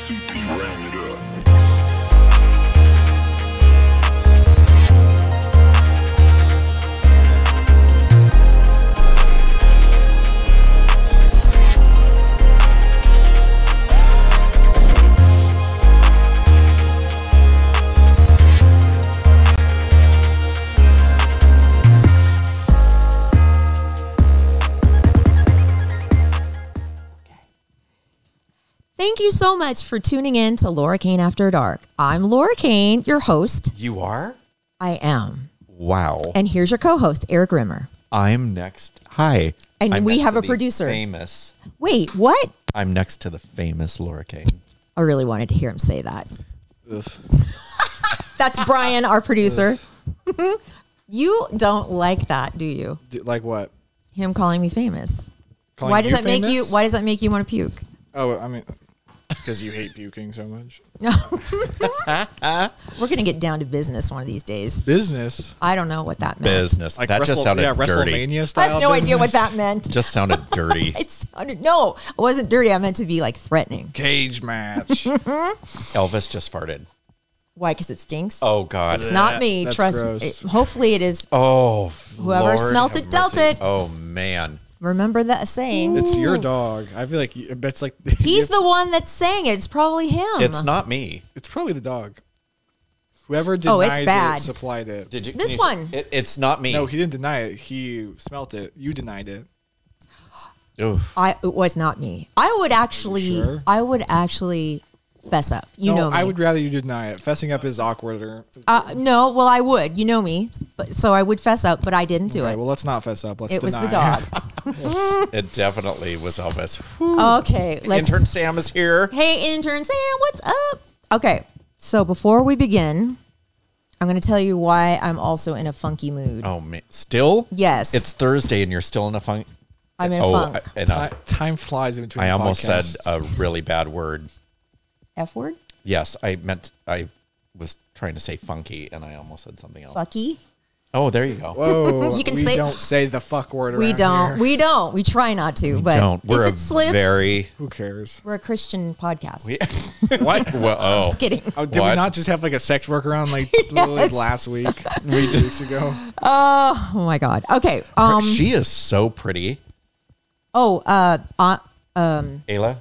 CP ran it up. Thank you so much for tuning in to Laura Kane After Dark. I'm Laura Kane, your host. You are? I am. Wow. And here's your co-host, Erik Rimmer. I'm next. Hi. And I'm we next have to a the producer. Famous. Wait, what? I'm next to the famous Laura Kane. I really wanted to hear him say that. Ugh. That's Bryan, our producer. You don't like that, do you? Like what? Him calling me famous. Calling Why does you that make you? famous? Why does that make you want to puke? Oh, I mean, because you hate puking so much. We're gonna get down to business one of these days. Business. I don't know what that meant. Business. That just sounded dirty. WrestleMania I style. have no idea what business. that meant. Just sounded dirty. It sounded no, it wasn't dirty. I meant to be like threatening. Cage match. Elvis just farted. Why? Because it stinks. Oh, God. It's not me. That's Trust gross. me. Hopefully it is. Oh, Whoever Lord smelt have it, dealt mercy. it. Oh, man. Remember that saying? It's your dog. I feel like it's like He's the one that's saying it. It's probably him. It's not me. It's probably the dog. Whoever Oh, it's denied bad. it supplied it. Did you? This can you- one. It's not me. No, he didn't deny it. He smelt it. You denied it. Oof. It was not me. I would actually. sure? I would actually fess up. You know me. I would rather you deny it. Fessing up is awkwarder. No, well, I would. You know me, so I would fess up, but I didn't do Okay, it. well, let's not fess up. Let's It was the deny. dog. It definitely was Elvis. Okay, let's. Intern Sam is here. Hey, intern Sam, what's up? Okay, so before we begin, I'm going to tell you why I'm also in a funky mood. Oh, man. Still? Yes. It's Thursday and you're still in a funk. I'm in a funk. Time flies in between. I almost said podcasts. a really bad word. F word? Yes, I was trying to say funky, and I almost said something else. Fucky? Oh, there you go. Whoa, You can we say- don't say the fuck word We around don't. here. We don't. We try not to. But Don't. We're if it slips, Who cares? we're a Christian podcast. What? Well, oh, Just kidding. Oh, did we What? not just have like a sex worker on like literally Yes. last week? 2 weeks ago. Oh my God. Okay. she is so pretty. Ayla. Ayla?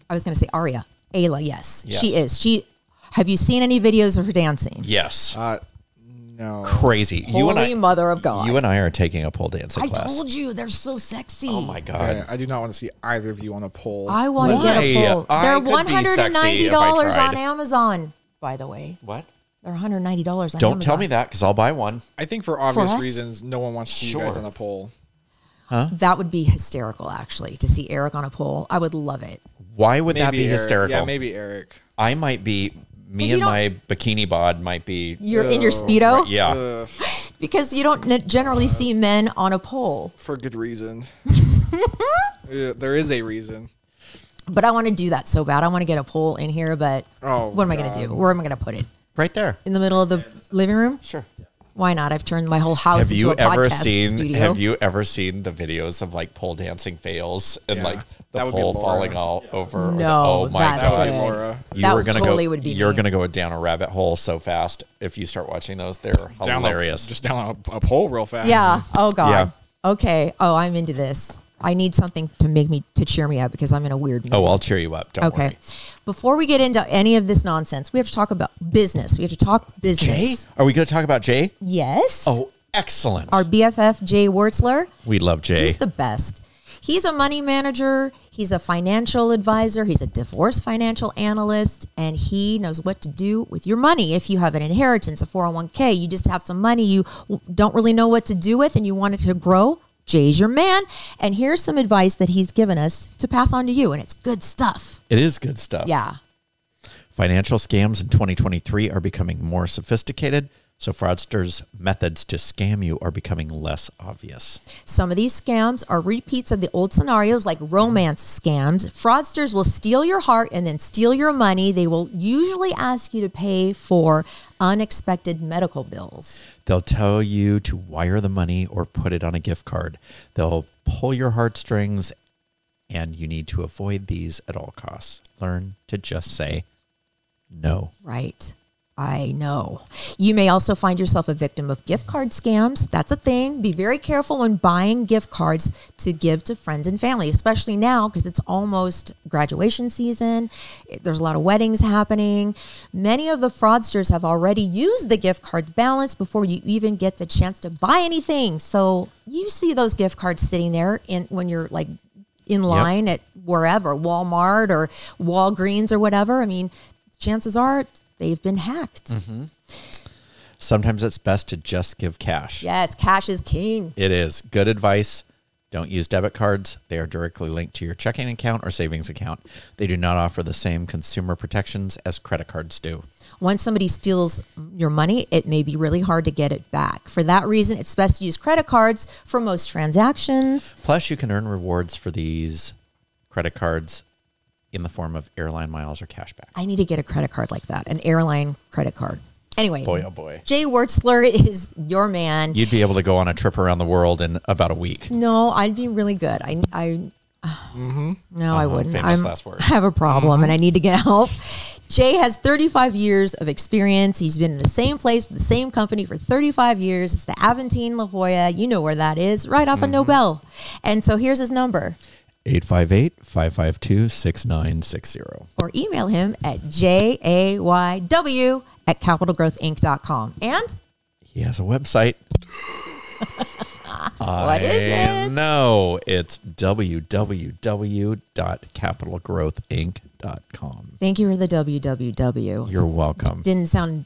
I was going to say Aria. Ayla. Yes, Yes. she is. Have you seen any videos of her dancing? Yes. No. Crazy. Holy Mother of God. You and I are taking a pole dancing I class. told you they're so sexy. Oh my God. Okay, I do not want to see either of you on a pole. I want to get a Why? pole. I They're could be sexy if I $190 on tried. Amazon, by the way. What? They're $190 on Amazon. Don't tell me that because I'll buy one. I think for obvious us? reasons, no one wants to see you guys Sure. on a pole. That would be hysterical, actually, to see Erik on a pole. I would love it. Why would that Maybe be Erik. hysterical? Yeah, maybe Erik. I might be, me you and don't- my bikini bod might be. You're in your Speedo? Yeah. Ugh, Because you don't generally see men on a pole. for good reason. Yeah, there is a reason. But I want to do that so bad. I want to get a pole in here, but Oh, what am I going to do? Where am I going to put it? Right there. In the middle of the living room? Sure. Why not? I've turned my whole house Have into you a ever podcast seen? studio. Have you ever seen the videos of like pole dancing fails and Yeah, like the that would be pole Laura. falling all over? No, oh my that's That God! would be good. Laura. That You're gonna totally go. would be You're me. gonna go down a rabbit hole so fast if you start watching those. They're hilarious. Just down a pole real fast. Yeah. Oh God. Yeah. Okay. Oh, I'm into this. I need something to cheer me up because I'm in a weird mood. Oh, I'll cheer you up. Don't Okay. worry. Before we get into any of this nonsense, we have to talk about business. We have to talk Jay, business. are we going to talk about Jay? Yes. Oh, excellent. Our BFF, Jay Wertzler. We love Jay. He's the best. He's a money manager. He's a financial advisor. He's a divorce financial analyst, and he knows what to do with your money. If you have an inheritance, a 401k, you just have some money you don't really know what to do with, and you want it to grow, Jay's your man. And here's some advice that he's given us to pass on to you, and it's good stuff. It is good stuff. Yeah. Financial scams in 2023 are becoming more sophisticated, so fraudsters' methods to scam you are becoming less obvious. Some of these scams are repeats of the old scenarios like romance scams. Fraudsters will steal your heart and then steal your money. They will usually ask you to pay for unexpected medical bills. They'll tell you to wire the money or put it on a gift card. They'll pull your heartstrings and you need to avoid these at all costs. Learn to just say no. Right. I know. You may also find yourself a victim of gift card scams. That's a thing. Be very careful when buying gift cards to give to friends and family, especially now because it's almost graduation season. There's a lot of weddings happening. Many of the fraudsters have already used the gift card's balance before you even get the chance to buy anything. So you see those gift cards sitting there when you're like in line at wherever, Walmart or Walgreens or whatever. I mean, chances are they've been hacked. Mm-hmm. Sometimes it's best to just give cash. Yes, cash is king. It is. Good advice. Don't use debit cards. They are directly linked to your checking account or savings account. They do not offer the same consumer protections as credit cards do. Once somebody steals your money, it may be really hard to get it back. For that reason, it's best to use credit cards for most transactions. Plus, you can earn rewards for these credit cards in the form of airline miles or cashback. I need to get a credit card like that, an airline credit card. Anyway, Boy, oh boy. Jay Wertzler is your man. You'd be able to go on a trip around the world in about a week. No, I'd be really good. No, I wouldn't. Famous last words. I have a problem and I need to get help. Jay has 35 years of experience. He's been in the same place with the same company for 35 years. It's the Aventine La Jolla. You know where that is, right off of Nobel. And so here's his number. 858-552-6960. Or email him at jayw@capitalgrowthinc.com. And he has a website. what is it? No, it's www.capitalgrowthinc.com. Thank you for the www. You're welcome. Didn't sound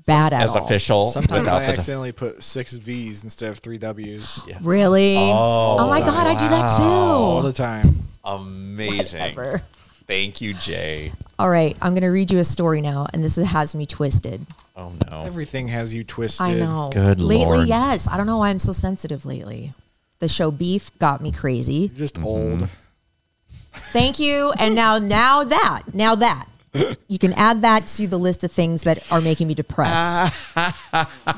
bad at As all. official. Sometimes without I the- accidentally put 6 V's instead of 3 W's. Yeah. Really? Oh, my God, I do that too. All the time. Amazing. Whatever. Thank you, Jay. All right, I'm going to read you a story now, and this has me twisted. Oh, no. Everything has you twisted. I know. Good lately, Lord. yes. I don't know why I'm so sensitive lately. The show Beef got me crazy. You're just old. Thank you. And now that. You can add that to the list of things that are making me depressed.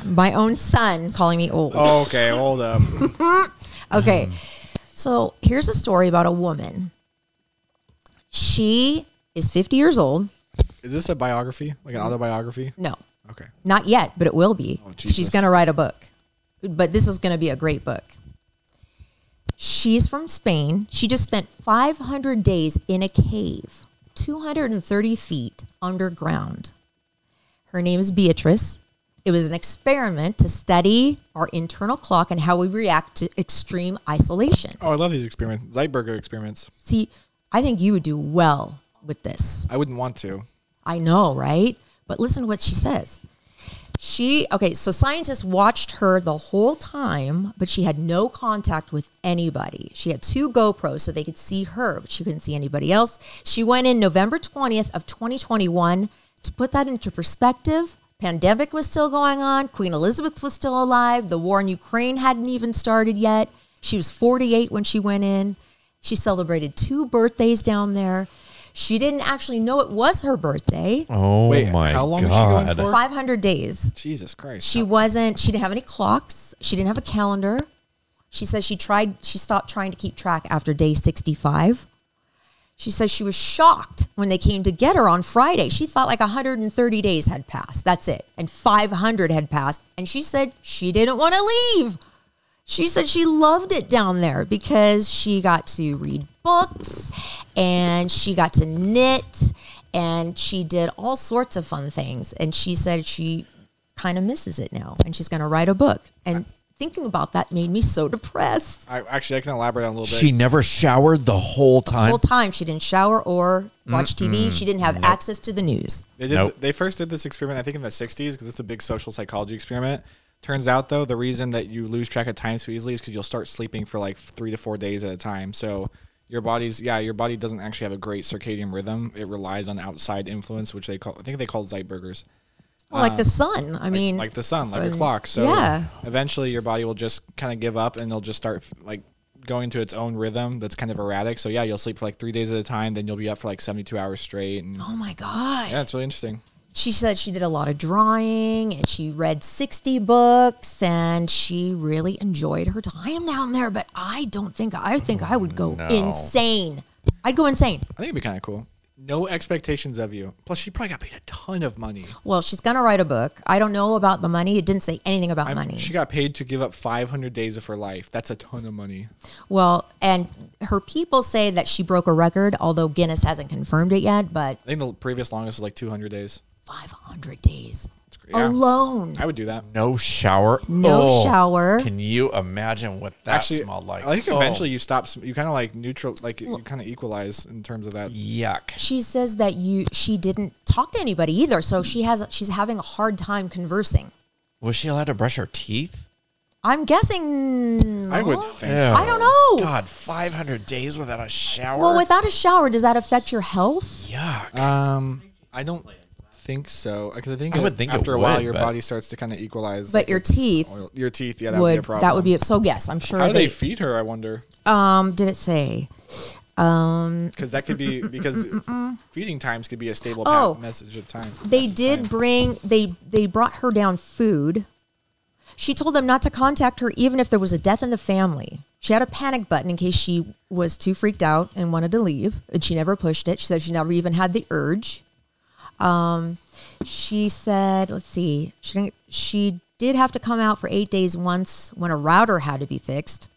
My own son calling me old. Oh, okay, hold up. Okay. So here's a story about a woman. She is 50 years old. Is this a biography? Like an autobiography? No, Okay. not yet, but it will be. Oh, Jesus. She's going to write a book. But this is going to be a great book. She's from Spain. She just spent 500 days in a cave, 230 feet underground. Her name is Beatrice. It was an experiment to study our internal clock and how we react to extreme isolation. Oh, I love these experiments. Zeitberger experiments. See, I think you would do well with this. I wouldn't want to. I know, right? But listen to what she says. So scientists watched her the whole time, but she had no contact with anybody. She had 2 GoPros so they could see her, but she couldn't see anybody else. She went in November 20th of 2021. To put that into perspective, pandemic was still going on. Queen Elizabeth was still alive. The war in Ukraine hadn't even started yet. She was 48 when she went in. She celebrated 2 birthdays down there. She didn't actually know it was her birthday. Oh, Wait, my how long was she God. going for? 500 days. Jesus Christ. She didn't have any clocks. She didn't have a calendar. She says she stopped trying to keep track after day 65. She says she was shocked when they came to get her on Friday. She thought like 130 days had passed. That's it. And 500 had passed. And she said she didn't want to leave. She said she loved it down there because she got to read books and she got to knit and she did all sorts of fun things. And she said she kind of misses it now and she's going to write a book. And thinking about that made me so depressed. I can elaborate on a little bit. She never showered the whole The time? whole time she didn't shower or watch TV. She didn't have access to the news. They first did this experiment, I think, in the 60s because it's a big social psychology experiment. Turns out, though, the reason that you lose track of time so easily is because you'll start sleeping for like 3 to 4 days at a time. So your body doesn't actually have a great circadian rhythm. It relies on outside influence, which I think they call Zeitbergers. Well, like the sun. Like the sun, like your clock. So yeah. Eventually your body will just kind of give up and it'll just start like going to its own rhythm that's kind of erratic. So yeah, you'll sleep for like 3 days at a time. Then you'll be up for like 72 hours straight. And Oh my God. yeah, it's really interesting. she said she did a lot of drawing and she read 60 books and she really enjoyed her time down there. But I think I would go insane. I'd go insane. I think it'd be kind of cool. No expectations of you. Plus, she probably got paid a ton of money. Well, she's going to write a book. I don't know about the money. It didn't say anything about money. She got paid to give up 500 days of her life. That's a ton of money. Well, and her people say that she broke a record, although Guinness hasn't confirmed it yet. But I think the previous longest was like 200 days. 500 days. Yeah. Alone. I would do that. No shower. No shower. Can you imagine what that smelled like? I think eventually you stop. You kind of like neutral, like you kind of equalize in terms of that. Yuck. She says that she didn't talk to anybody either, so she's having a hard time conversing. Was she allowed to brush her teeth? I'm guessing. I would think. I don't know. God, 500 days without a shower. Well, without a shower, does that affect your health? Yuck. I don't think so, because I think it after a while would, your but- body starts to kind of equalize. But your teeth your teeth, yeah, that would be a problem. That would be so. Yes, I'm sure. How do they feed her? I wonder. Did it say? Because that could be because feeding times could be a stable message of time. They did bring. They brought her down food. She told them not to contact her even if there was a death in the family. She had a panic button in case she was too freaked out and wanted to leave, and she never pushed it. She said she never even had the urge. She said, let's see, she did have to come out for 8 days once when a router had to be fixed,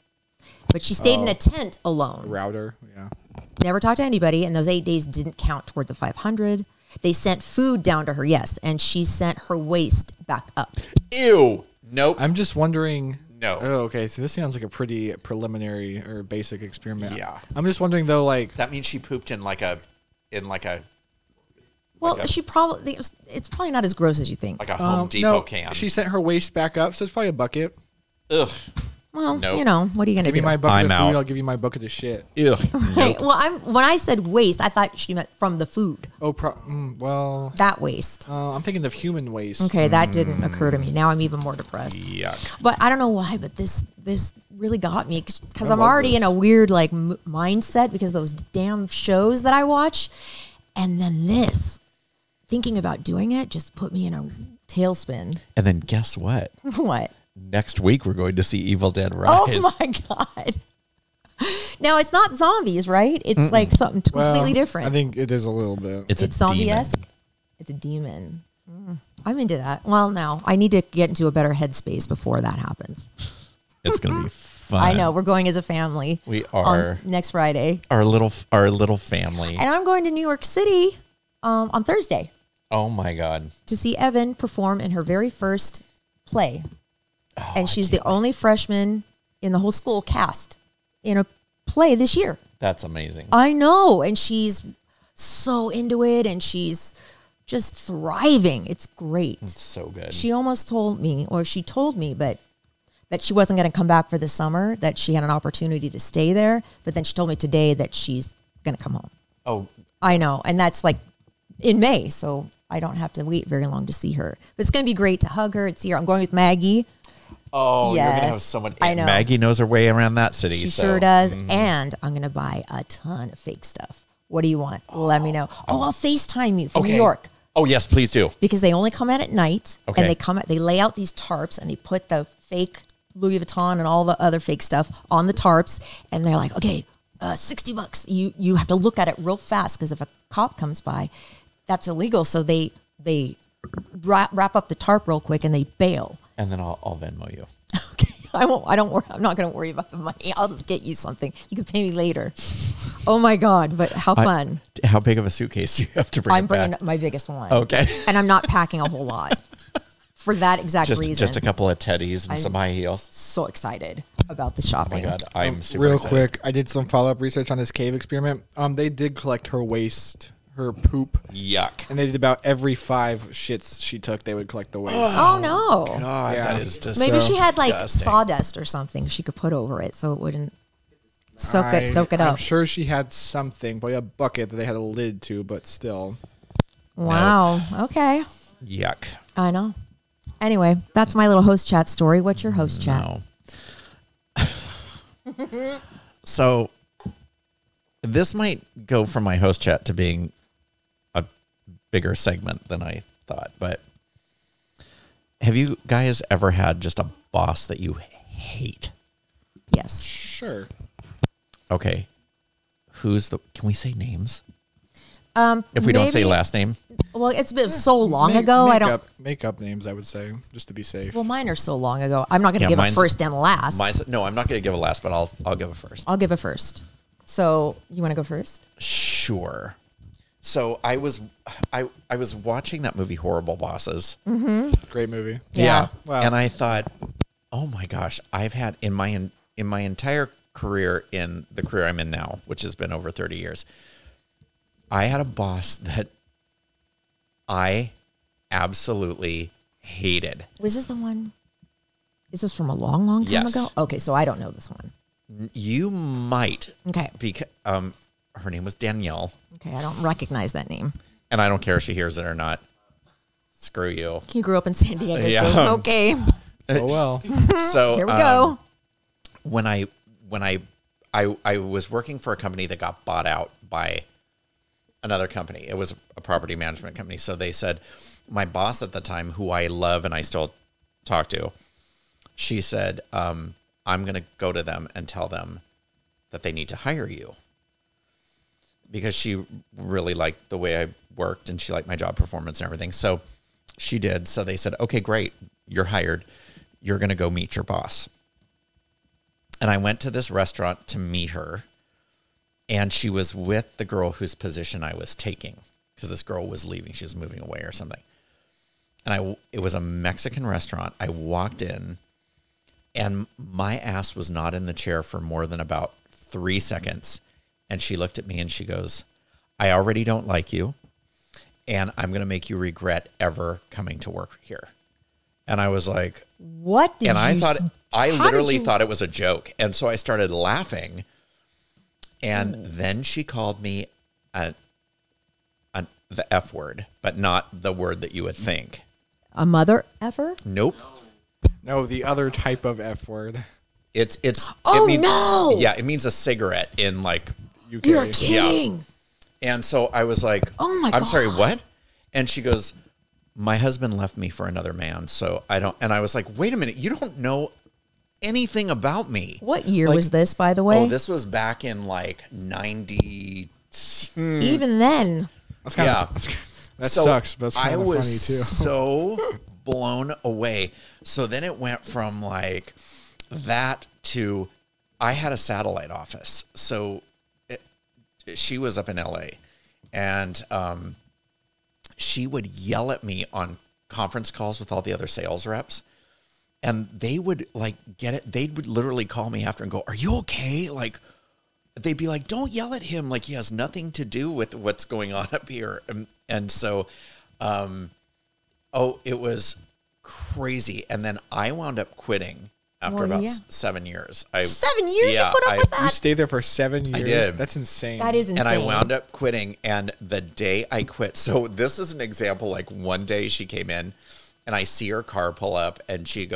but she stayed in a tent alone. Router, yeah. Never talked to anybody, and those 8 days didn't count toward the 500. They sent food down to her, yes, and she sent her waist back up. Ew. Nope. I'm just wondering. No. Oh, okay. So this sounds like a pretty preliminary or basic experiment. Yeah. I'm just wondering though, like That means she pooped in like a Well, she probably, it's probably not as gross as you think. like a Home Depot can. She sent her waist back up, so it's probably a bucket. Ugh. Well, Nope. you know, what are you going to Give do? me my bucket I'm of food. out. I'll give you my bucket of shit. Ugh. Right. Nope. Well, when I said waste, I thought she meant from the food. Oh, well, That waste. I'm thinking of human waste. Okay, that didn't occur to me. Now I'm even more depressed. Yuck. But I don't know why, but this really got me because When I'm was already in this? a weird like mindset because of those damn shows that I watch, and then this thinking about doing it just put me in a tailspin. And then guess what? What? Next week we're going to see Evil Dead Rise. Oh my god! Now it's not zombies, right? It's like something completely different. I think it is a little bit. It's a zombie-esque. demon. It's a demon. I'm into that. Well, now I need to get into a better headspace before that happens. It's going to be fun. I know we're going as a family. We on are next Friday, our little family. and I'm going to New York City on Thursday Oh my God. to see Evan perform in her very first play, and she's the only freshman in the whole school cast in a play this year. That's amazing. I know, and she's so into it, and she's just thriving. It's great. It's so good. She almost told me, or she told me, but that she wasn't going to come back for the summer, that she had an opportunity to stay there. But then she told me today that she's going to come home. Oh, I know. And that's like in May. So I don't have to wait very long to see her. But it's going to be great to hug her and see her. I'm going with Maggie. you're Yes, going to have so much. I know. Maggie knows her way around that city. She so. sure does. And I'm going to buy a ton of fake stuff. What do you want? Let me know. Oh, I'll FaceTime you from New York. Oh, yes, please do. Because they only come out at night, Okay. and they lay out these tarps, and they put the fake Louis Vuitton and all the other fake stuff on the tarps, and they're like, okay, $60. You have to look at it real fast because if a cop comes by, that's illegal. So they wrap up the tarp real quick and they bail. And then I'll Venmo you. Okay, I won't. I don't. I'm not going to worry about the money. I'll just get you something. You can pay me later. Oh my God! But how fun! How big of a suitcase do you have to bring? I'm it back? bringing my biggest one. Okay. And I'm not packing a whole lot for that exact reason. Just a couple of teddies and some high heels. So excited about the Oh shopping. my God, I'm super Real excited. quick, I did some follow-up research on this cave experiment. They did collect her waste, her poop, Yuck. and they did about every 5 shits she took, they would collect the waste. Oh no! God, Yeah. that is just Maybe she had like disgusting. sawdust or something she could put over it so it wouldn't soak it I'm up. sure she had something, probably a bucket that they had a lid to, but still. Wow. Okay. Yuck. I know. Anyway, that's my little host chat story. What's your host chat? No. So this might go from my host chat to being a bigger segment than I thought. But have you guys ever had just a boss that you hate? Yes. Sure. Okay. Can we say names? If we don't say last name? Well, it's been so long ago. I don't make up names, I would say, just to be safe. Well, mine are so long ago. I'm not going to give a first and last. No, I'm not going to give a last, but I'll give a first. I'll give a first. So you want to go first? Sure. So I was watching that movie Horrible Bosses. Mm-hmm. Great movie. Yeah. Wow. And I thought, oh my gosh, I've had in my entire career, in the career I'm in now, which has been over 30 years, I had a boss that I absolutely hated. Was this the one? Is this from a long, long time Yes. ago? Okay, so I don't know this one. You might. Okay. Because her name was Danielle. Okay, I don't recognize that name. And I don't care if she hears it or not. Screw you. You grew up in San Diego, Yeah. so okay. Oh, well. So Here we go. When I was working for a company that got bought out by another company. It was a property management company. So they said, my boss at the time, who I love and I still talk to, she said, I'm going to go to them and tell them that they need to hire you. Because she really liked the way I worked and she liked my job performance and everything. So she did. So they said, okay, great. You're hired. You're going to go meet your boss. And I went to this restaurant to meet her. And she was with the girl whose position I was taking, because this girl was leaving. She was moving away or something. And it was a Mexican restaurant. I walked in, and my ass was not in the chair for more than about 3 seconds. And she looked at me and she goes, I already don't like you, and I'm going to make you regret ever coming to work here. And I was like, what did I literally you... thought it was a joke. And so I started laughing. And then she called me the F word, but not the word that you would think. A mother effer? Nope. No, the other type of F word. It's. Oh, it means, no! Yeah, it means a cigarette in like UK. You're kidding. Yeah. And so I was like, oh my God. I'm sorry, what? And she goes, my husband left me for another man, so I don't. And I was like, wait a minute, you don't know anything about me. What year was this, by the way? Oh, this was back in like 90. Even then. That's kind of, that sucks, but that's kind of funny too. So blown away. So then it went from like that to, I had a satellite office. So she was up in LA, and she would yell at me on conference calls with all the other sales reps. And they would like get it. They would literally call me after and go, are you okay? Like, they'd be like, don't yell at him. Like, he has nothing to do with what's going on up here. And so, it was crazy. And then I wound up quitting after about 7 years. 7 years you put up with that? You stayed there for 7 years? I did. That's insane. That is insane. And I wound up quitting. And the day I quit, so this is an example, like one day she came in, and I see her car pull up, and she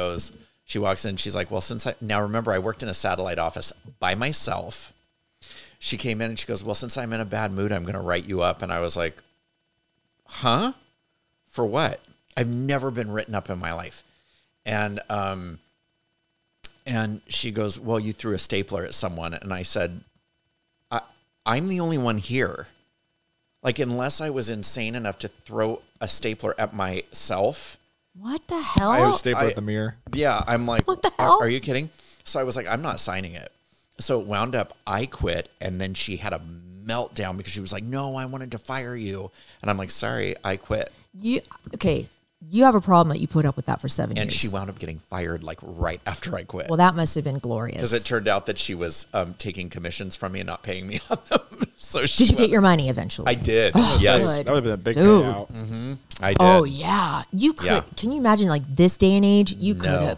walks in, she's like, well, now remember, I worked in a satellite office by myself. She came in and she goes, well, since I'm in a bad mood, I'm going to write you up. And I was like, huh? For what? I've never been written up in my life. And she goes, well, you threw a stapler at someone. And I said, I'm the only one here. Like, unless I was insane enough to throw a stapler at myself. What the hell? I have a stapler at the mirror. Yeah, I'm like, what the hell? Are you kidding? So I was like, I'm not signing it. So it wound up, I quit, and then she had a meltdown because she was like, no, I wanted to fire you. And I'm like, sorry, I quit. You have a problem that you put up with that for 7 years. And she wound up getting fired like right after I quit. Well, that must have been glorious. Because it turned out that she was taking commissions from me and not paying me on them. So did you get your money eventually? I did. Oh, yes. good. That would have been a big Dude. payout. Mm-hmm. I did. Oh, yeah. You could. Yeah. Can you imagine, like, this day and age, you No.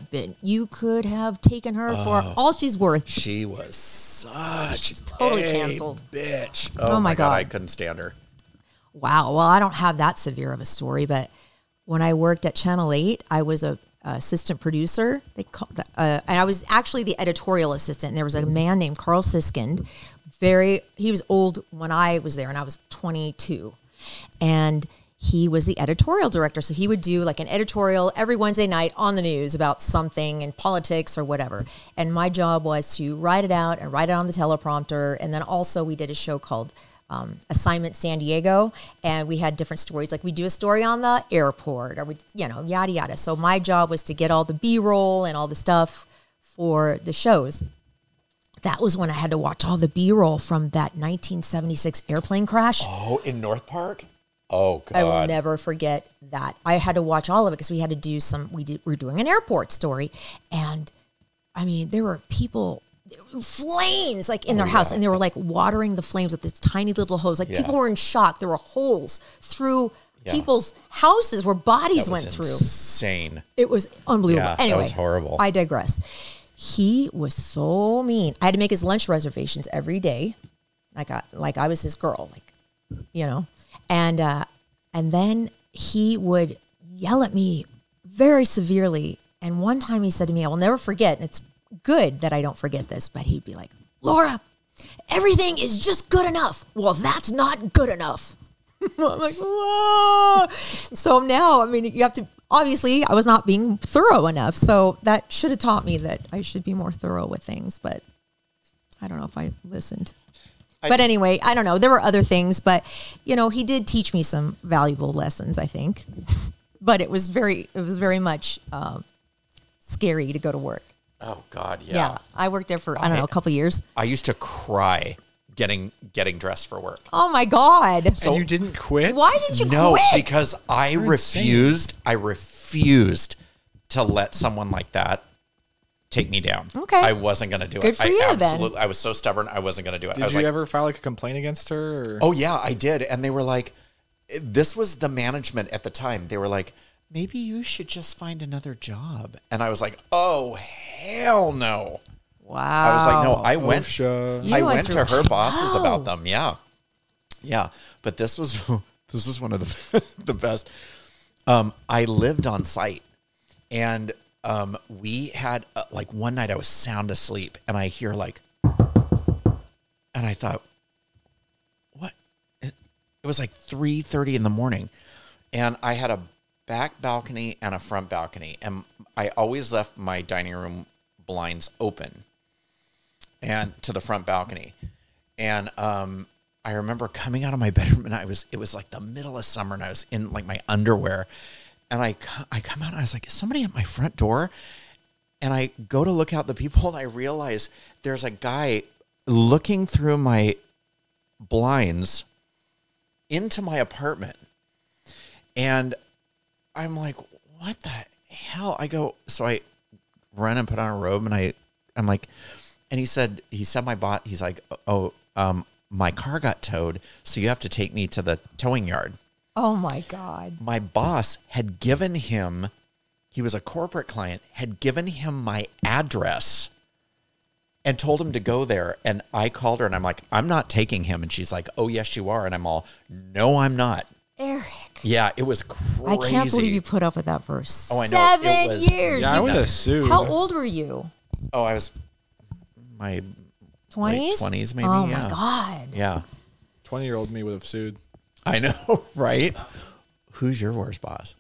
could have taken her for all she's worth. She was such She's totally a canceled. bitch. Oh my God. I couldn't stand her. Wow. Well, I don't have that severe of a story, but when I worked at Channel 8, I was a assistant producer. And I was actually the editorial assistant. And there was a man named Carl Siskind. He was old when I was there, and I was 22. And he was the editorial director. So he would do like an editorial every Wednesday night on the news about something in politics or whatever. And my job was to write it out and write it on the teleprompter. And then also we did a show called Assignment San Diego, and we had different stories. Like we do a story on the airport, or we, yada yada. So my job was to get all the B-roll and all the stuff for the shows. That was when I had to watch all the B-roll from that 1976 airplane crash. Oh, in North Park? Oh, God. I will never forget that. I had to watch all of it because we had to do we're doing an airport story, and I mean there were people. Flames like in their house, and they were like watering the flames with this tiny little hose. Like people were in shock. There were holes through people's houses where bodies went through. Insane. It was unbelievable. Yeah, anyway, that was horrible. I digress. He was so mean. I had to make his lunch reservations every day. Like I was his girl, and then he would yell at me very severely. And one time he said to me, I will never forget, and it's good that I don't forget this, but he'd be like, Laura, everything is just good enough. Well, that's not good enough. I'm like, whoa. So now, I mean, you have to, obviously, I was not being thorough enough. So that should have taught me that I should be more thorough with things, but I don't know if I listened. But anyway, I don't know. There were other things, but, he did teach me some valuable lessons, I think. But it was very much scary to go to work. Oh, God, yeah. Yeah, I worked there for, a couple of years. I used to cry getting dressed for work. Oh, my God. So, and you didn't quit? Why did you quit? No, because I refused to let someone like that take me down. Okay. I wasn't going to do it. Good for you, then. I was so stubborn, I wasn't going to do it. Did you ever file like a complaint against her? Or? Oh, yeah, I did. And they were like, this was the management at the time. They were like, maybe you should just find another job. And I was like, oh, hell no. Wow. I was like, no, I went to her bosses about them. Yeah. Yeah. But this was one of the best. I lived on site, and we had like one night I was sound asleep, and I hear and I thought, what? It was like 3:30 in the morning, and I had a back balcony and a front balcony, and I always left my dining room blinds open and to the front balcony. And I remember coming out of my bedroom, and it was like the middle of summer, and I was in like my underwear, and I come out, and I was like, is somebody at my front door? And I go to look out the people, and I realize there's a guy looking through my blinds into my apartment. And I'm like, what the hell? So I run and put on a robe, and I'm like, and he said my bot, he's like, my car got towed, so you have to take me to the towing yard. Oh my God. My boss had given him, he was a corporate client, had given him my address and told him to go there. And I called her, and I'm like, I'm not taking him. And she's like, oh, yes, you are. And I'm all, no, I'm not. Eric. Yeah, it was crazy. I can't believe you put up with that for 7 years. Yeah, I would have sued. How old were you? Oh, I was my 20s? late 20s, maybe. Oh, yeah. my God. Yeah. 20-year-old me would have sued. I know, right? Who's your worst boss?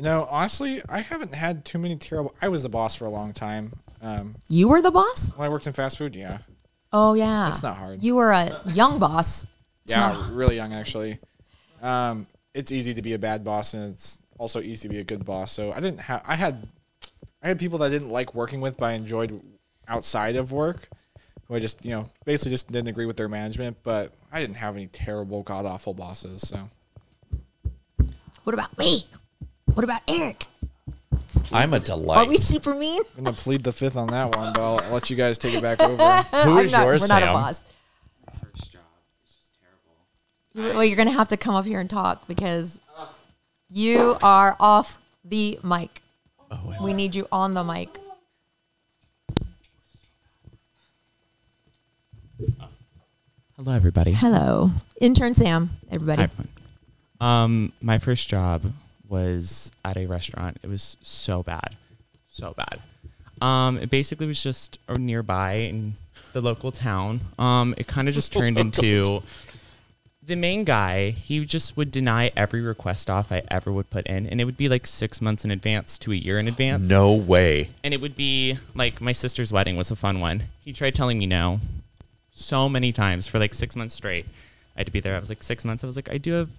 Honestly, I haven't had too many terrible. I was the boss for a long time. You were the boss? When I worked in fast food, yeah. Oh, yeah. It's not hard. You were a young boss. Really young, actually. It's easy to be a bad boss, and it's also easy to be a good boss. So I had people that I didn't like working with, but I enjoyed outside of work, who I just, basically just didn't agree with their management, but I didn't have any terrible, god-awful bosses, so. What about me? What about Eric? I'm a delight. Are we super mean? I'm going to plead the fifth on that one, but I'll let you guys take it back over. Who is yours, We're Sam? not a boss. First job was just terrible. Well, you're going to have to come up here and talk because you are off the mic. Oh, wow. We need you on the mic. Hello, everybody. Hello. Intern Sam, everybody. Hi, everyone. My first job was at a restaurant. It was so bad. So bad. It basically was just nearby in the local town. It kind of just turned into the main guy, he just would deny every request off I ever would put in. And it would be like 6 months in advance to a year in advance. No way. And it would be like my sister's wedding was a fun one. He tried telling me no so many times for like 6 months straight. I had to be there. I was like 6 months. I was like, I do have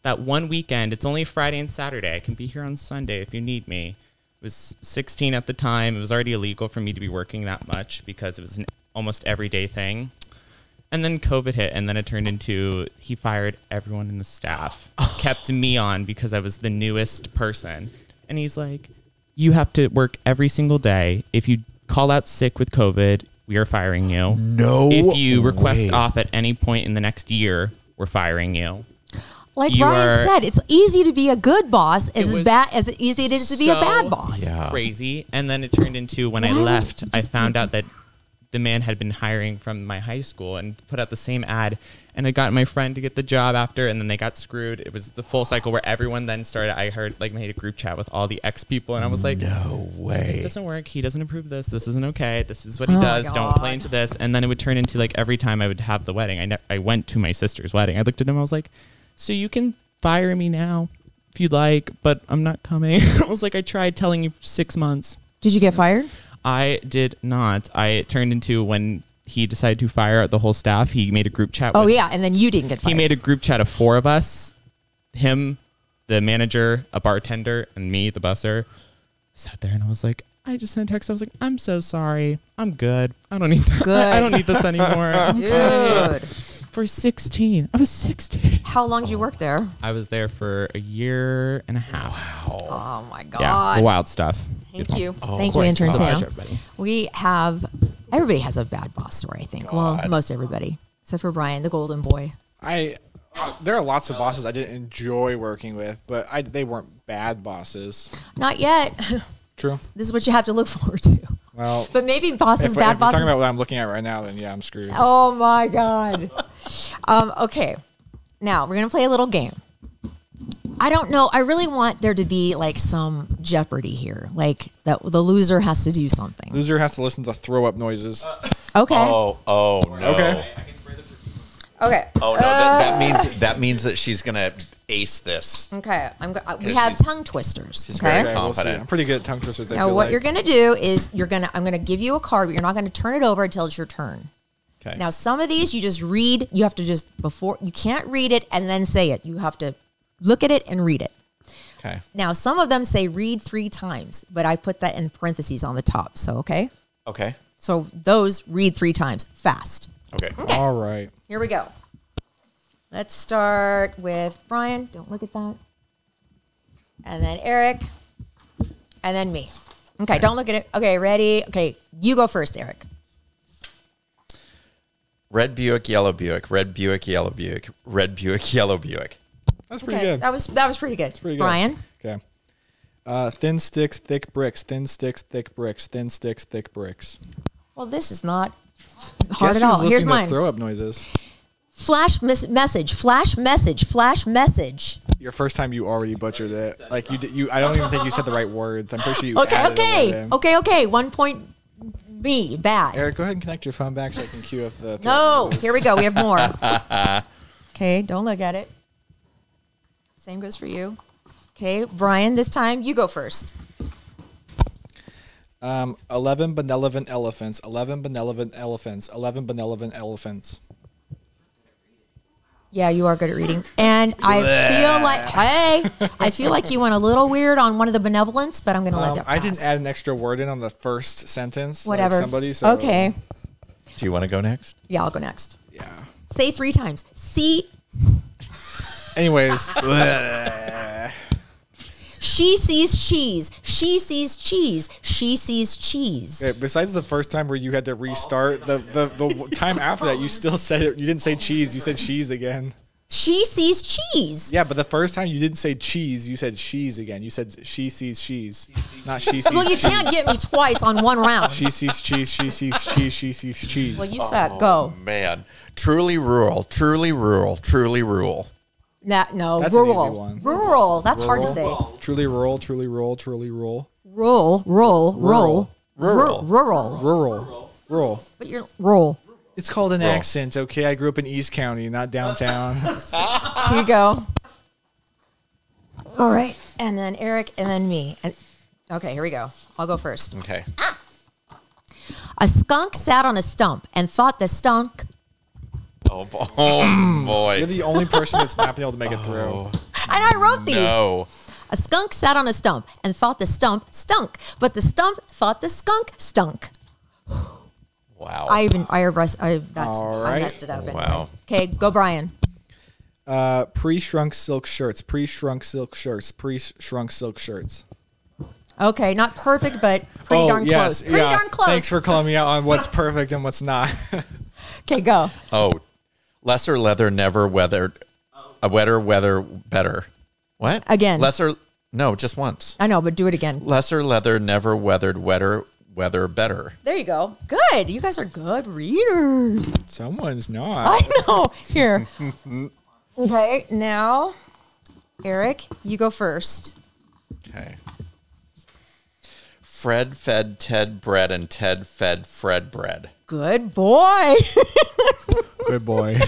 that one weekend. It's only Friday and Saturday. I can be here on Sunday if you need me. I was 16 at the time. It was already illegal for me to be working that much because it was an almost everyday thing. And then COVID hit, and then it turned into he fired everyone in the staff, kept me on because I was the newest person. And he's like, you have to work every single day. If you call out sick with COVID, we are firing you. No If you request way. off at any point in the next year, we're firing you. Like You Bryan are- said, it's easy to be a good boss as was bad as easy it is to be a so bad boss. Yeah. Crazy. And then it turned into when I Why would left, you I just found out that the man had been hiring from my high school and put out the same ad. And I got my friend to get the job after, and then they got screwed. It was the full cycle where everyone then started. I heard like made a group chat with all the ex people, and I was like, No so way. this doesn't work. He doesn't approve this. This isn't okay. This is what he Oh my does. Don't play God. into this. And then it would turn into like every time I would have the wedding. I went to my sister's wedding. I looked at him. I was like, so you can fire me now if you'd like, but I'm not coming. I was like, I tried telling you for 6 months. Did you get fired? I did not. It turned into when he decided to fire out the whole staff. He made a group chat. Oh with, yeah, and then you didn't get fired. He made a group chat of 4 of us, him, the manager, a bartender, and me, the busser. I sat there and I was like, I just sent a text. I was like, I'm so sorry. I'm good. I don't need that. Good. I don't need this anymore. Dude, For 16. I was 16. how long did you work there? I was there for a year and a half. Oh my God. Yeah, the wild stuff. Thank you. Oh, Thank of you, course. intern So Sam. much, everybody. We have, everybody has a bad boss story, I think. Well, God. most everybody, except for Bryan, the golden boy. There are lots of bosses I didn't enjoy working with, but they weren't bad bosses. Not yet. True. This is what you have to look forward to. Well, But maybe bosses, if bad we're talking bosses. about what I'm looking at right now, then yeah, I'm screwed. Oh my God. Okay. Now we're going to play a little game. I don't know. I really want there to be like some jeopardy here. Like that the loser has to do something. Loser has to listen to throw up noises. Okay. Oh no. Okay. Okay. Oh no, that means that she's gonna ace this. Okay. We 'Cause have she's- tongue twisters. she's Okay. very Okay, we'll see. confident. I'm pretty good at tongue twisters. I Now feel what like. you're going to do is I'm going to give you a card, but you're not going to turn it over until it's your turn. Okay. Now, some of these you just read. You have to you can't read it and then say it. You have to look at it and read it. Okay. Now, some of them say read 3 times, but I put that in parentheses on the top. So, okay. Okay. So those read 3 times fast. Okay. All right. Here we go. Let's start with Bryan. Don't look at that. And then Erik. And then me. Okay, don't look at it. Okay, ready? Okay, you go first, Erik. Red Buick, yellow Buick, red Buick, yellow Buick, red Buick, yellow Buick. That's pretty Okay, good. that was pretty good. pretty good. Bryan. Okay. Thin sticks, thick bricks. Thin sticks, thick bricks. Thin sticks, thick bricks. Well, this is not hard Guess at who's all. Here's listening to mine. Throw up noises. Message. Flash message. Your first time, you already butchered it. Like you. I don't even think you said the right words. I'm pretty sure you. added a word in. Okay. 1 point. Me bad. Eric, go ahead and connect your phone back so I can cue up the. No, here we go. We have more. Okay, don't look at it. Same goes for you. Okay, Bryan, this time you go first. 11 benevolent elephants. 11 benevolent elephants. 11 benevolent elephants. Yeah, you are good at reading. And I feel like you went a little weird on one of the benevolence, but I'm going to let that pass. I didn't add an extra word in on the first sentence. like Whatever. somebody. So, Okay. Do you want to go next? Yeah, I'll go next. Yeah. Say 3 times. See, Anyways. she sees cheese. She sees cheese. She sees cheese. Okay, besides the first time where you had to restart, the time after that, you still said it. You didn't say cheese. You said cheese again. She sees cheese. Yeah, but the first time you didn't say cheese. You said she's again. You said she sees cheese, not she sees. Well, you cheese. can't get me twice on one round. She sees cheese. She sees cheese. She sees cheese. Well, you suck. Go. Man, truly rural, truly rural, truly rural. No, That's an rural. easy one. Rural. That's hard to say. Truly rural. Truly rural. Truly rural. Rural. Rural. Rural. Rural. Rural. Rural. But you're rural. It's called an accent, okay? I grew up in East County, not downtown. Here you go. All right. And then Eric, and then me. Okay, here we go. I'll go first. Okay. A skunk sat on a stump and thought the stunk. Oh boy. You're the only person that's not been able to make it through. And I wrote these. No. A skunk sat on a stump and thought the stump stunk, but the stump thought the skunk stunk. Wow. I All right. messed it up. Wow. Okay, go Brian. Pre-shrunk silk shirts. Pre-shrunk silk shirts. Pre-shrunk silk shirts. Okay, not perfect, but pretty darn close. Pretty darn close. Thanks for calling me out on what's perfect and what's not. Okay, go. Oh, lesser leather never weathered. A wetter weather better. What? Again. No, just once. I know, but do it again. Lesser leather never weathered wetter weather better. There you go. Good. You guys are good readers. Someone's not. I know. Here. Okay, now, Eric, you go first. Okay. Fred fed Ted bread and Ted fed Fred bread. Good boy. Good boy.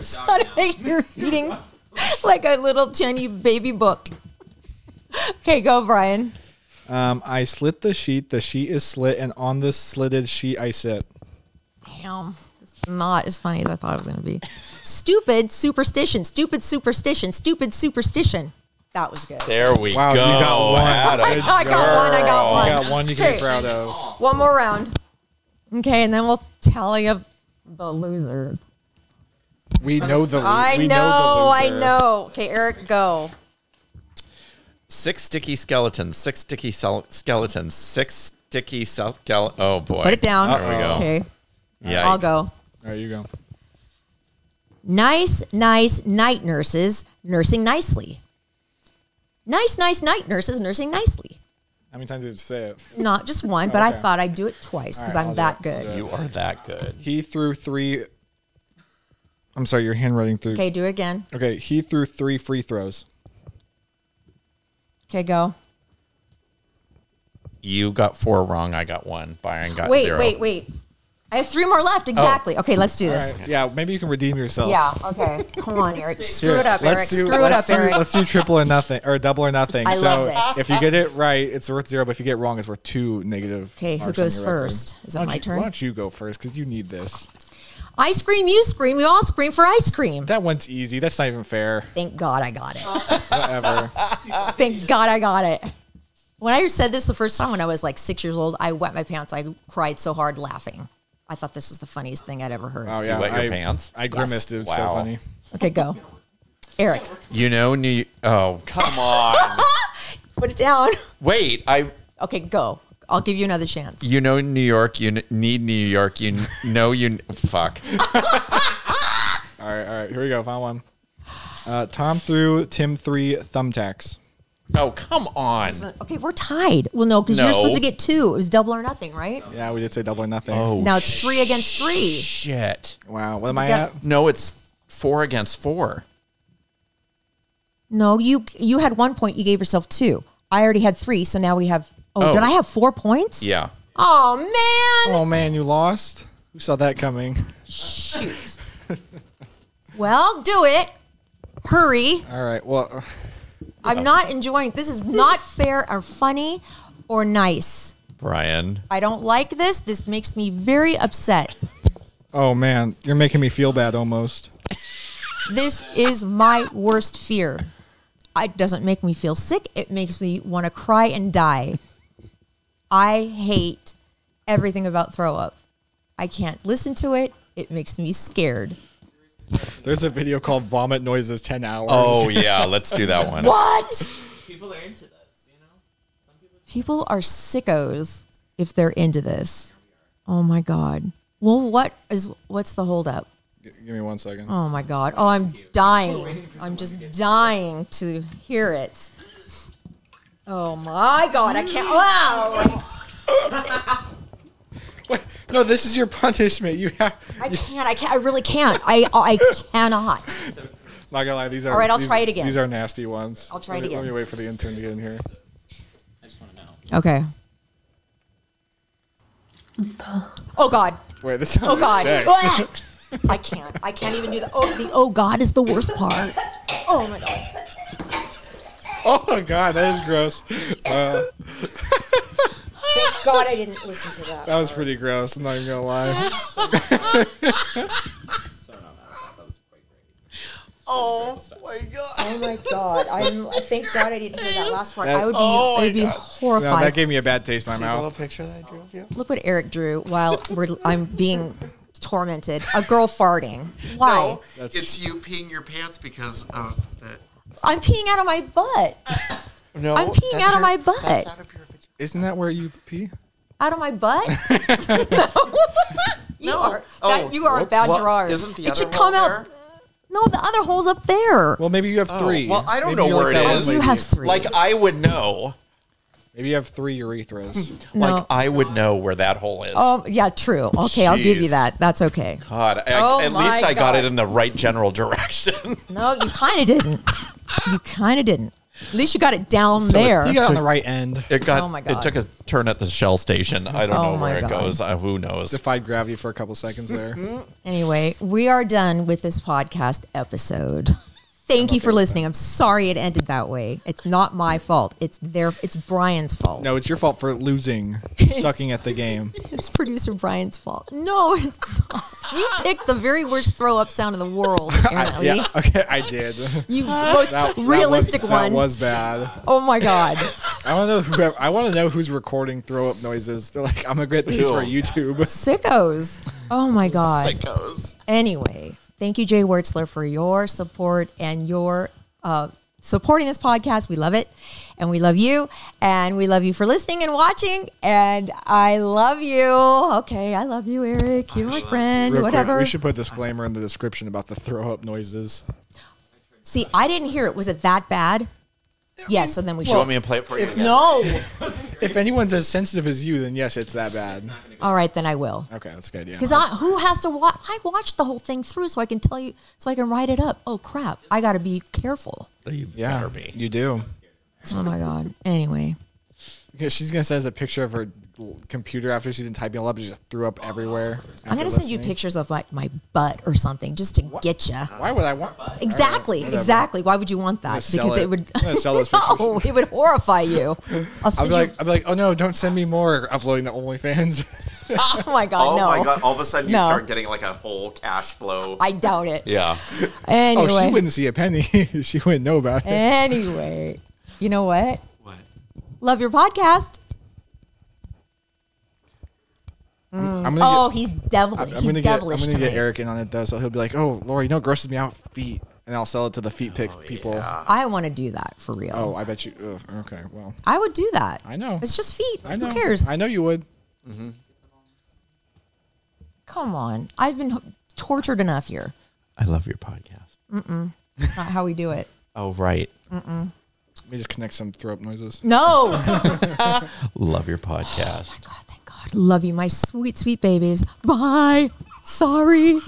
Sounded like you're reading like a little tiny baby book. Okay, go, Brian. I slit the sheet is slit, and on the slitted sheet I sit. Damn. It's not as funny as I thought it was going to be. Stupid superstition. Stupid superstition. Stupid superstition. That was good. There we Wow, go. you got one. I got one. You got one you can Okay. be proud of. One more round. Okay, and then we'll tally up the losers. We know the I we know. the I loser. know. Okay, Eric, go. 6 sticky skeletons. 6 sticky skeletons. 6 sticky skeletons. Oh boy. Put it down. There we go. Okay, Yeah. I'll go. All right, you go. Nice night nurses nursing nicely. Nice night nurses nursing nicely. How many times did you say it? Not just one, but I Okay. thought I'd do it twice because All right, I'm I'll that do it. I'll good. do it. You are that good. He threw 3. I'm sorry, your handwriting threw. Okay, do it again. Okay, he threw 3 free throws. Okay, go. You got 4 wrong. I got 1. Byron got Wait, 0. wait. I have 3 more left. Exactly. Okay, let's do All this. right, yeah, maybe you can redeem yourself. Yeah. Okay. Come on, Eric. Screw Here, it up, let's Eric. do- Screw it let's up, do- Eric. Let's do triple or nothing, or double or nothing. I so love this. if you get it right, it's worth 0. But if you get it wrong, it's worth 2 negative. Okay, who marks on goes your record. first? Is it Why don't my you- turn? Why don't you go first? Because you need this. I scream, you scream. We all scream for ice cream. That one's easy. That's not even fair. Thank God I got it. Whatever. Thank God I got it. When I said this the first time when I was like 6 years old, I wet my pants. I cried so hard laughing. I thought this was the funniest thing I'd ever heard. Oh yeah, wet your pants? I grimaced. It was so Wow. funny. Okay, go. Eric, You know, oh, come on. put it down. Wait, Okay, go. I'll give you another chance. you know New York, you need New York, fuck. All right. Here we go. Final one. Tom threw, Tim 3 thumbtacks. Oh, come on. Okay, we're tied. Well, no, because No. you're supposed to get 2. It was double or nothing, right? Yeah, we did say double or nothing. Oh, Now it's 3 against 3. shit. Wow. What am I Yeah. at? No, it's 4 against 4. No, you had 1 point. You gave yourself 2. I already had 3, so now we have. Oh, did I have 4 points? Yeah. Oh man! Oh man, you lost. Who saw that coming? Shoot. Well, do it. Hurry. All right. Well, I'm not enjoying. This is not fair or funny or nice. Brian. I don't like this. This makes me very upset. oh man, you're making me feel bad almost. This is my worst fear. It doesn't make me feel sick. It makes me want to cry and die. I hate everything about throw up. I can't listen to it. It makes me scared. There's a video called "Vomit Noises 10 Hours." Oh, yeah. Let's do that one. What? People are into this, you know? Some People are sickos if they're into this. Oh my God. Well, what's the holdup? Give me 1 second. Oh my God. Oh, I'm dying. I'm just dying to hear it. Oh my God. I can't. Wow. Wait, no, this is your punishment. You have. I can't. I really can't. I cannot. Not gonna lie, these are. All right, I'll these- try it again. These are nasty ones. I'll try it again. Let me wait for the intern to get in here. I just want to know. Okay. Oh God. Wait, this sounds Oh God. sick. I can't even do that. Oh God is the worst part. Oh my God. Oh my God, that is gross. Thank God I didn't listen to that. That was pretty gross. I'm not even gonna lie. Oh my god. Oh my God. I thank God I didn't hear that last part. That- I would be, Oh my I'd be God. No, horrified. that gave me a bad taste in my See the little mouth. picture that I drew of you? Look what Eric drew while I'm being tormented. A girl farting. Why? No, it's you peeing your pants because of the. I'm peeing out of my butt. No, I'm peeing that's out of my butt. That's out of your vagina. Isn't that where you pee? Out of my butt? You are. Oh, You are a bad well, drawer. isn't the It other should hole come out. there? No, the other hole's up there. Well, maybe you have three. Well, I don't Maybe know you're where like it that is. one You lady. have three. Like I would know. Maybe you have 3 urethras. No. Like I would know where that hole is. Oh, yeah, true. Okay, I'll give you Jeez. that. That's okay. God, Oh at my least I got God. it in the right general direction. No, you kind of didn't. You kind of didn't. At least you got it down there. You got it on the right end. It got. Oh my God. It took a turn at the Shell station. I don't Oh know my where it God. goes. Who knows? Defied gravity for a couple seconds there. Anyway, we are done with this podcast episode. Thank you for listening. I'm sorry it ended that way. It's not my fault. It's Brian's fault. No, it's your fault for losing, sucking at the game. It's producer Brian's fault. No, it's not. You picked the very worst throw up sound in the world, apparently. Yeah, okay, I did. You most That realistic was, one. That was bad. Oh my God. I want to know who's recording throw up noises. They're like, I'm gonna get these for Ew. YouTube. Sickos. Oh my God. Sickos. Anyway, thank you, Jay Wertzler, for your support and your supporting this podcast. We love it. And we love you. And we love you for listening and watching. And I love you. Okay, I love you, Eric. You're my friend. Real quick, Whatever. we should put a disclaimer in the description about the throw up noises. See, I didn't hear it. Was it that bad? Yes, so then we Do you want should. me to play it for you? again? No. If anyone's as sensitive as you, then yes, it's that bad. All right, then I will. Okay, that's good. Yeah. Because who has to watch? I watched the whole thing through so I can tell you, so I can write it up. Oh, crap. I got to be careful. You Yeah, better be. you do. Oh, my God. Anyway. Because she's gonna send us a picture of her computer after she's been typing all up. She just threw up everywhere. I'm going to send you pictures of like my butt or something just to get you. Why would I want? Exactly, whatever. exactly. Why would you want that? sell Because it. it would. I'm gonna sell those pictures. No, it would horrify you. I'll I'll send be you. like, oh no, don't send me more uploading to OnlyFans. Oh my God, Oh no. my God! All of a sudden, you No. start getting like a whole cash flow. I doubt it. Yeah. Anyway. Oh, she wouldn't see a penny. She wouldn't know about it. Anyway, you know what? What? Love your podcast. I'm gonna Oh, get, he's devilish. I'm He's gonna devilish get tonight. Erik in on it though, so he'll be like, "Oh, Lori, you know, what grosses me out, feet," and I'll sell it to the feet pick people. I want to do that for real. Oh, I bet you. Ugh, okay, well, I would do that. I know. It's just feet. I know. Who cares? I know you would. Come on. I've been tortured enough here. I love your podcast. Not how we do it. Oh right. Let me just connect some throw up noises. No. Love your podcast. God, thank God. Love you, my sweet, sweet babies. Bye. Sorry.